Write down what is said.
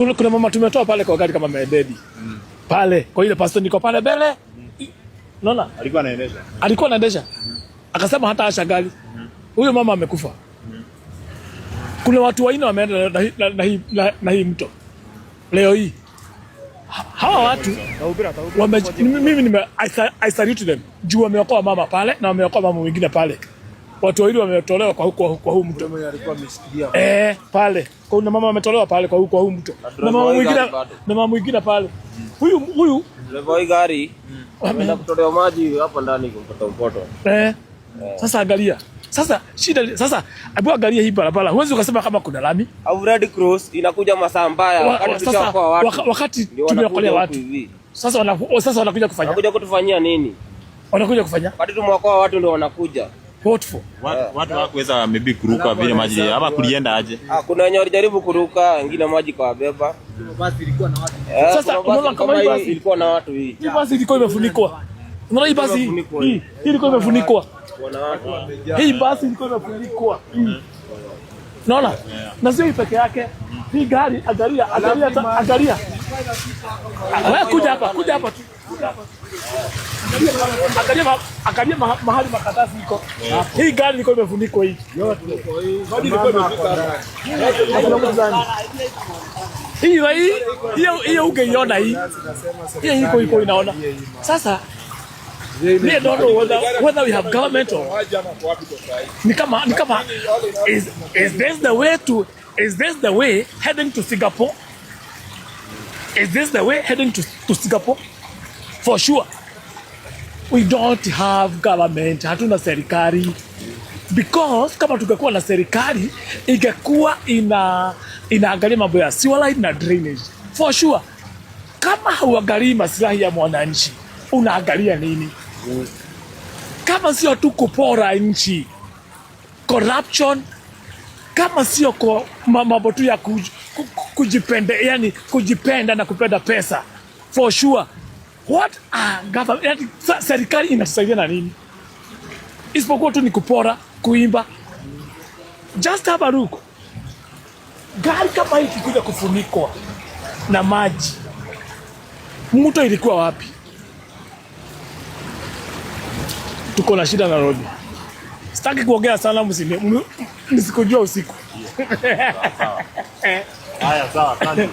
Kuna mama tumetoa pale kwa gari kama mededi. Pale, kwa ile pastor niko pale mbele. Unaona? Alikuwa anaendesha. Akasema hata asha gari. Huyo mama amekufa. Kuna watu waine wameenda na hii mto. Leo hii. Hawa watu mimi I salute them. Juu wameokoa mama pale na wameokoa mama mwingine pale. Watu wawili wametolewa kwa huu mto. Pale. Kuna mama ametolewa pale kwa huu mto. Na mama mwingine pale. Huyu leo gari ameenda kutolewa maji hapa ndani kumpata mpoto. Sasa angalia. Sasa hebu angalia hii barabara. Huwezi ukasema kama kuna lami. Au Red Cross inakuja masaa mbaya wakati tumeokolea watu. Sasa wanakuja kufanya. Wanakuja kutufanyia nini? Wanakuja kufanya? Wakati tumeokoa watu ndio wanakuja. What for? Watu hawakuweza maybe kuruka vile maji ama kulienda aje? Kuna wenye walijaribu kuruka, wengine maji kawabeba. Basi ilikuwa na watu. Sasa unaona kama hii basi ilikuwa na watu hii. Hii basi ilikuwa imefunikwa. Unaona hii basi hii ilikuwa imefunikwa. Hii basi ilikuwa imefunikwa. Unaona? Na sio peke yake. Hii gari angalia. Wewe kuja hapa tu. Angalia mahali makatasi iko. Hii gari ilikuwa imefunikwa hii. Yote. Hadi ilikuwa imefika. Hiyo ungeiona hii. Hiyo iko inaona. Sasa we don't know whether we have government or ni kama is this the way heading to Singapore? Is this the way heading to Singapore? For sure. We don't have government, hatuna serikali. Because kama tungekuwa na serikali, ingekuwa inaangalia mambo ya sewer line na drainage. For sure. Kama hauangalii maslahi ya mwananchi, unaangalia nini? Kama sio tu kupora nchi, corruption, kama sio kwa mambo tu ya kujipenda na kupenda pesa. For sure. What government, serikali inatusaidia na nini? Isipokuwa tu ni kupora, kuimba. Just have a look. Gari kama hii ikikuja kufunikwa na maji, mto ilikuwa wapi? Tuko na shida Nairobi. Sitaki kuongea sana, msikujua usiku. Haya sawa, asante.